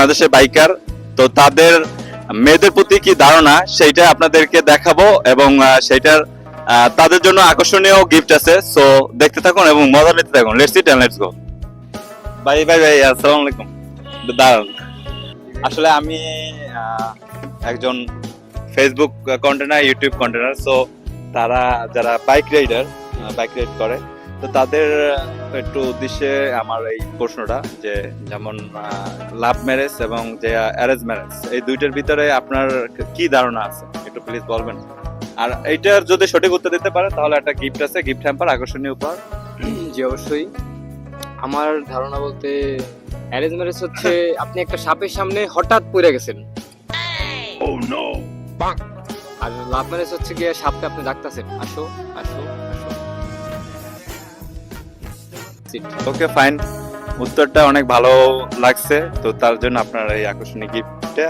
বাংলাদেশের বাইকার, তো তাদের মেয়েদের প্রতি কি ধারণা সেইটা আপনাদেরকে দেখাবো, এবং সেইটার তাদের জন্য আকর্ষণীয় গিফট আছে। সো দেখতে থাকুন এবং মজা নিতে থাকুন। Let's eat and let's go. ভাই ভাই ভাই, আসসালামু আলাইকুম। দাঁড়ান, আসলে আমি একজন Facebook contenter, YouTube contenter. So তারা যারা বাইক রাইডার, বাইক রাইড করে, তো তাদের একটু উদ্দেশ্যে আমার এই প্রশ্নটা, যে যেমন লাভ ম্যারেজ এবং যে অ্যারেঞ্জ ম্যারেজ, এই দুইটার ভিতরে আপনার কি ধারণা আছে একটু প্লিজ বলবেন। আর এইটার যদি সঠিক উত্তর দিতে পারে তাহলে একটা গিফট আছে, গিফট হ্যাম্পার, আকর্ষণীয় উপহার। জি অবশ্যই। আমার ধারণা বলতে অ্যারেঞ্জ ম্যারেজ হচ্ছে আপনি একটা সাপের সামনে হঠাৎ পড়ে গেছেন, আর লাভ ম্যারেজ হচ্ছে গিয়ে সাপকে আপনি ডাকতেছেন, আসো আসো আসো। ওকে ফাইন, উত্তরটা অনেক ভালো লাগছে, তো তার জন্য আপনার এই আকর্ষণীয় গিফটটা